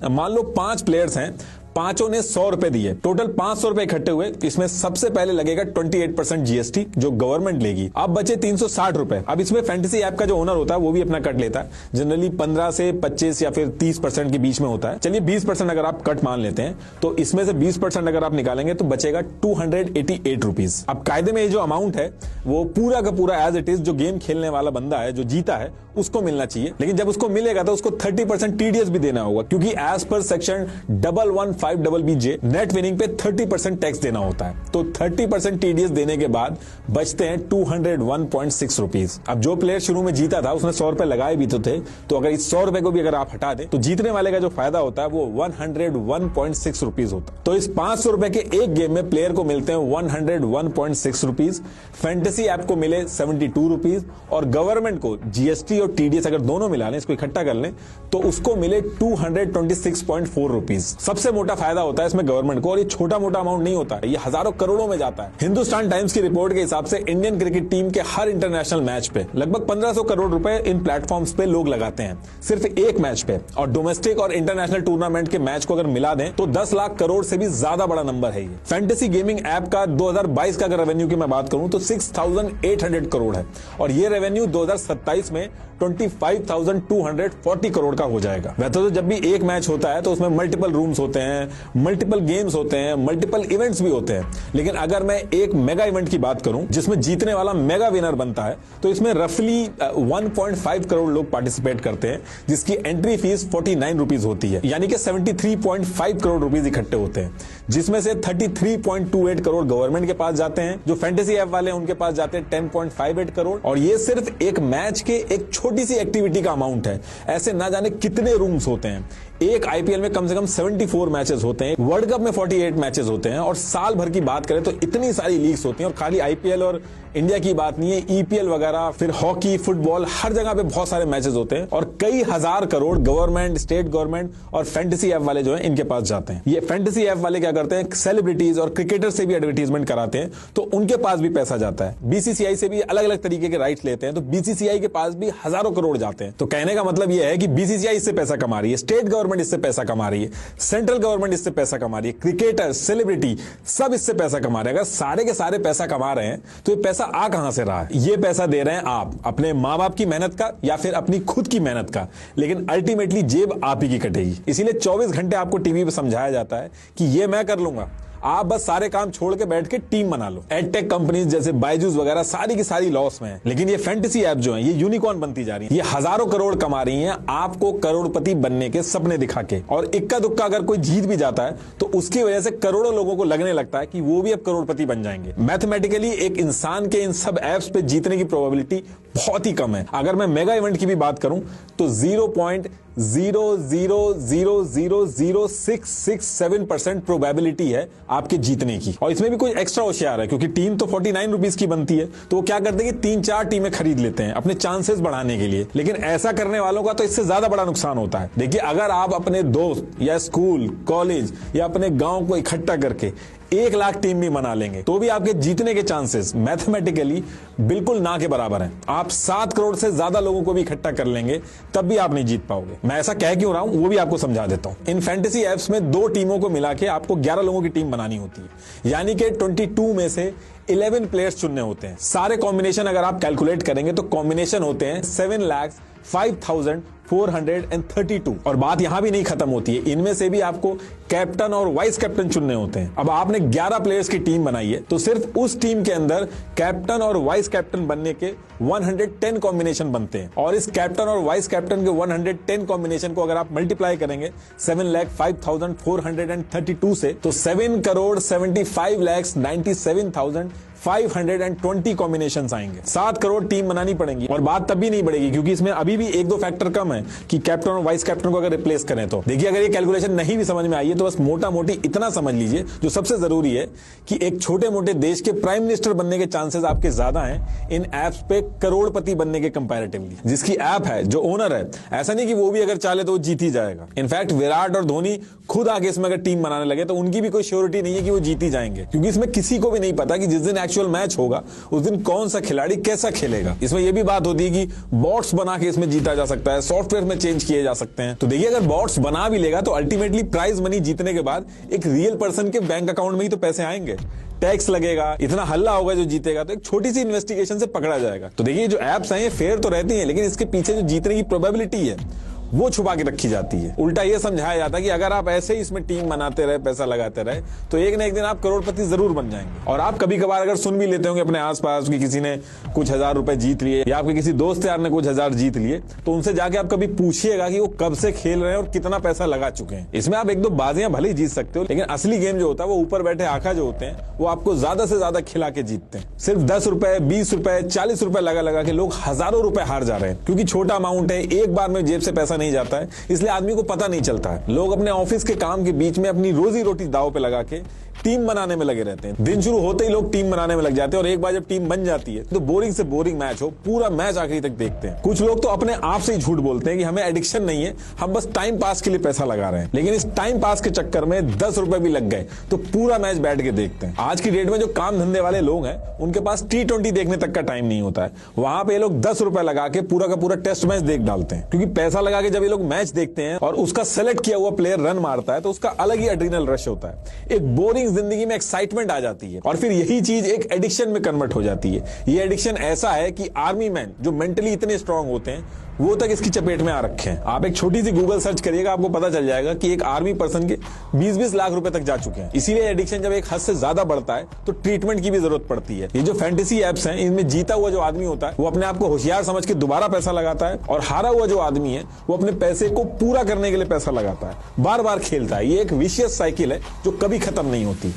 मान लो 5 प्लेयर्स हैं, पांचों ने 100 रुपए दिए, टोटल 500 रुपए इकट्ठे हुए। इसमें सबसे पहले लगेगा 28% जीएसटी जो गवर्नमेंट लेगी। अब बचे 360 रुपए। अब इसमें फैंटेसी ऐप का जो ओनर होता है वो भी अपना कट लेता है, जनरली 15 से 25 या फिर 30% के बीच में होता है। चलिए 20% अगर आप कट मान लेते हैं तो इसमें से 20% अगर आप निकालेंगे तो बचेगा 288 रुपीज। अब कायदे में ये जो अमाउंट है वो पूरा का पूरा एज इट इज जो गेम खेलने वाला बंदा है, जो जीता है, उसको मिलना चाहिए। लेकिन जब उसको मिलेगा तो उसको 30% टीडीएस भी देना होगा, क्योंकि as per section 115BJ net winning पे 30% टैक्स देना होता है। तो 30% टीडीएस देने के बाद बचते हैं 201.6 रुपीज। अब जो प्लेयर शुरू में जीता था उसने 100 रुपए लगाए भी तो थे, तो अगर इस 100 रुपए को भी अगर आप हटा दें तो जीतने वाले का जो फायदा होता है वो 101.6 रुपीज होता है। तो इस 500 रुपए के एक गेम में प्लेयर को मिलते हैं 101.6 रुपीज, फैंटेसी ऐप को मिले 72 रुपीज और गवर्नमेंट को जीएसटी और टीडीएस अगर दोनों मिला लें, इसको इकट्ठा कर लें तो उसको मिले 226.4 रुपीज। सबसे मोटा फायदा होता है इसमें गवर्नमेंट को, और ये छोटा मोटा अमाउंट नहीं होता है, ये हजारों करोड़ों में जाता है। हिंदुस्तान टाइम्स की रिपोर्ट के हिसाब से इंडियन क्रिकेट टीम के हर इंटरनेशनल मैच पे लगभग 1500 करोड़ रुपए इन प्लेटफॉर्म्स पे लोग लगाते हैं, सिर्फ एक मैच पे। और डोमेस्टिक और इंटरनेशनल टूर्नामेंट के मैच को अगर मिला दें तो 10 लाख करोड़ से भी ज्यादा बड़ा नंबर है ये। फैंटेसी गेमिंग ऐप का 2022 का अगर रेवेन्यू की मैं बात करूं तो 6800 करोड़ है, और ये रेवेन्यू 2027 में 25,240 करोड़ का हो जाएगा। वैसे तो जब भी एक मैच होता है तो उसमें मल्टीपल रूम्स होते हैं, मल्टीपल गेम्स होते हैं, मल्टीपल इवेंट्स भी होते हैं, लेकिन अगर मैं एक मेगा इवेंट की बात करूं जिसमें जीतने वाला मेगा विनर बनता है तो इसमें रफली 1.5 करोड़ लोग पार्टिसिपेट करते हैं, जिसकी एंट्री फीस 49 रुपीज होती है, यानी कि 73.5 करोड़ रुपीज इकट्ठे होते हैं, जिसमें से 33.28 करोड़ गवर्नमेंट के पास जाते हैं। जो फैंटेसी ऐप वाले हैं उनके पास जाते हैं 10.58 करोड़, और ये सिर्फ एक मैच के एक छोटी सी एक्टिविटी का अमाउंट है। ऐसे ना जाने कितने रूम्स होते हैं। एक आईपीएल में कम से कम 74 मैचेस होते हैं, वर्ल्ड कप में 48 मैचेस होते हैं, और साल भर की बात करें तो इतनी सारी लीग्स होती हैं। और खाली आईपीएल और इंडिया की बात नहीं है, ईपीएल वगैरह, फिर हॉकी, फुटबॉल, हर जगह पे बहुत सारे मैचेस होते हैं, और कई हजार करोड़ गवर्नमेंट, स्टेट गवर्नमेंट और फैंटेसी ऐप वाले जो है इनके पास जाते हैं। ये फैंटेसी ऐप वाले क्या करते हैं, सेलिब्रिटीज और क्रिकेटर से भी एडवर्टीजमेंट कराते हैं, तो उनके पास भी पैसा जाता है। बीसीसीआई से भी अलग अलग तरीके के राइट्स लेते हैं, तो बीसीसीआई के पास भी हजारों करोड़ जाते हैं। तो कहने का मतलब यह है कि बीसीसीआई इससे पैसा कमा रही है, स्टेट गवर्नमेंट इससे पैसा कमा रही है, सेंट्रल गवर्नमेंट इससे पैसा कमा रही है, क्रिकेटर, सेलिब्रिटी सब इससे पैसा कमा रहे हैं। अगर सारे के सारे पैसा कमा रहे हैं तो ये पैसा आ कहां से रहा है? ये पैसा दे रहे हैं आप अपने मां बाप की मेहनत का या फिर अपनी खुद की मेहनत का, लेकिन अल्टीमेटली जेब आप ही की कटेगी। इसीलिए 24 घंटे आपको टीवी पे समझाया जाता है कि ये मैं कर लूंगा, आप बस सारे काम छोड़ के बैठ के टीम बना लो। एडटेक कंपनीज जैसे बायजूस वगैरह सारी की सारी लॉस में है, लेकिन ये फैंटेसी ऐप जो है ये यूनिकॉर्न बनती जा रही है। ये हजारों करोड़ कमा रही हैं आपको करोड़पति बनने के सपने दिखा के, और इक्का दुक्का अगर कोई जीत भी जाता है तो उसकी वजह से करोड़ों लोगों को लगने लगता है कि वो भी अब करोड़पति बन जाएंगे। मैथमेटिकली एक इंसान के इन सब ऐप्स पे जीतने की प्रोबेबिलिटी बहुत ही कम है। अगर मैं मेगा इवेंट की भी बात करूं तो 0.0000667% प्रोबेबिलिटी है आपके जीतने की, और इसमें भी कोई एक्स्ट्रा होशियार है, क्योंकि टीम तो 49 रुपीज की बनती है, तो वो क्या करते हैं कि 3-4 टीमें खरीद लेते हैं अपने चांसेस बढ़ाने के लिए। लेकिन ऐसा करने वालों का तो इससे ज्यादा बड़ा नुकसान होता है। देखिए, अगर आप अपने दोस्त या स्कूल, कॉलेज या अपने गांव को इकट्ठा करके 1 लाख टीम भी बना लेंगे तो भी आपके जीतने के चांसेस मैथमेटिकली बिल्कुल ना के बराबर हैं। आप 7 करोड़ से ज्यादा लोगों को भी इकट्ठा कर लेंगे तब भी आप नहीं जीत पाओगे। मैं ऐसा कह क्यों रहा हूं वो भी आपको समझा देता हूं। इन फैंटेसी ऐप्स में 2 टीमों को मिला के आपको 11 लोगों की टीम बनानी होती है, यानी कि 22 में से 11 प्लेयर्स चुनने होते हैं। सारे कॉम्बिनेशन अगर आप कैलकुलेट करेंगे तो कॉम्बिनेशन होते हैं 7,05,432। और बात यहां भी नहीं खत्म होती है, इनमें से भी आपको कैप्टन और वाइस कैप्टन चुनने होते हैं। अब आपने 11 प्लेयर्स की टीम बनाई है तो सिर्फ उस टीम के अंदर कैप्टन और वाइस कैप्टन बनने के 110 कॉम्बिनेशन बनते हैं, और इस कैप्टन और वाइस कैप्टन के 110 कॉम्बिनेशन को अगर आप मल्टीप्लाई करेंगे 7,05,432 से, तो 7,75,97,520 कॉम्बिनेशन आएंगे। 7 करोड़ टीम बनानी पड़ेंगी, और बात तब भी नहीं बढ़ेगी क्योंकि इसमें अभी भी 1-2 फैक्टर कम है कि कैप्टन और वाइस कैप्टन को अगर रिप्लेस करें तो। देखिए, अगर ये कैलकुलेशन नहीं भी समझ में आई है तो बस मोटा मोटी इतना समझ लीजिए, जो सबसे जरूरी है कि एक छोटे मोटे देश के प्राइम मिनिस्टर बनने के चांसेस आपके ज्यादा हैं इन एप्स पे करोड़पति बनने के कंपैरेटिवली। जिसकी ऐप है, जो ओनर है, ऐसा नहीं कि वो भी अगर चाहे तो वो जीत ही जाएगा। इनफैक्ट विराट और धोनी खुद आगे इसमें अगर टीम बनाने लगे तो उनकी भी कोई श्योरिटी नहीं है कि वो जीत ही जाएंगे, क्योंकि इसमें किसी को भी नहीं पता कि जिस दिन एक्चुअल मैच होगा उस दिन कौन सा खिलाड़ी कैसा खेलेगा। इसमें यह भी बात होती है कि बॉट्स बना के इसमें जीता जा सकता है, सॉफ्टवेयर सॉफ्टवेयर में चेंज किए जा सकते हैं। तो देखिए, अगर बॉट्स बना भी लेगा तो अल्टीमेटली प्राइज मनी जीतने के बाद एक रियल पर्सन के बैंक अकाउंट में ही तो पैसे आएंगे। टैक्स लगेगा, इतना हल्ला होगा जो जीतेगा, तो एक छोटी सी इन्वेस्टिगेशन से पकड़ा जाएगा। तो देखिए, जो एप्स हैं ये फेयर तो रहती हैं, लेकिन इसके पीछे जो जीतने की प्रोबेबिलिटी है वो छुपा के रखी जाती है। उल्टा ये समझाया जाता है कि अगर आप ऐसे ही इसमें टीम बनाते रहे, पैसा लगाते रहे, तो एक ना एक दिन आप करोड़पति जरूर बन जाएंगे। और आप कभी कभार अगर सुन भी लेते होंगे अपने आसपास कि किसी ने कुछ हजार रुपए जीत लिए, या आपके किसी दोस्त यार ने कुछ हजार जीत लिए, तो उनसे जाके आप कभी पूछिएगा कि वो कब से खेल रहे हैं और कितना पैसा लगा चुके हैं। इसमें आप एक दो बाजियां भले ही जीत सकते हो, लेकिन असली गेम जो होता है वो ऊपर बैठे आका जो होते हैं वो आपको ज्यादा से ज्यादा खिला के जीतते हैं। सिर्फ 10 रुपए, 20 रुपए, 40 रुपए लगा लगा के लोग हजारों रुपए हार जा रहे हैं, क्योंकि छोटा अमाउंट है, एक बार में जेब से पैसा नहीं जाता है, इसलिए आदमी को पता नहीं चलता है। लोग अपने ऑफिस के काम के बीच में अपनी रोजी रोटी दांव पे लगा के टीम बनाने में लगे रहते हैं। दिन शुरू होते ही लोग टीम बनाने में लग जाते हैं, और एक बार जब टीम बन जाती है तो बोरिंग से बोरिंग मैच हो, पूरा मैच आखिरी तक देखते हैं। कुछ लोग तो अपने आप से ही झूठ बोलते हैं कि हमें एडिक्शन नहीं है, हम बस टाइम पास के लिए पैसा लगा रहे हैं। लेकिन इस टाइम पास के चक्कर में 10 रुपए भी लग गए तो पूरा मैच बैठ के देखते हैं। आज की डेट में जो काम धंधे वाले लोग हैं उनके पास T20 देखने तक का टाइम नहीं होता है। वहां पे ये लोग 10 रुपए लगा के पूरा का पूरा टेस्ट मैच देख डालते हैं, क्योंकि पैसा लगा के जब ये लोग मैच देखते हैं और उसका सेलेक्ट किया हुआ प्लेयर रन मारता है तो उसका अलग ही एड्रिनल रश होता है। एक बोरिंग जिंदगी में एक्साइटमेंट आ जाती है, और फिर यही चीज एक एडिक्शन में कन्वर्ट हो जाती है। ये एडिक्शन ऐसा है कि आर्मी मैन जो मेंटली इतने स्ट्रांग होते हैं वो तक इसकी चपेट में आ रखे हैं। आप एक छोटी सी गूगल सर्च करिएगा, आपको पता चल जाएगा कि एक आर्मी पर्सन के 20-20 लाख रुपए तक जा चुके हैं। इसीलिए एडिक्शन जब एक हद से ज्यादा बढ़ता है तो ट्रीटमेंट की भी जरूरत पड़ती है। ये जो फैंटेसी एप्स हैं, इनमें जीता हुआ जो आदमी होता है वो अपने आप को होशियार समझ के दोबारा पैसा लगाता है, और हारा हुआ जो आदमी है वो अपने पैसे को पूरा करने के लिए पैसा लगाता है, बार बार खेलता है। ये एक विशियस साइकिल है जो कभी खत्म नहीं होती।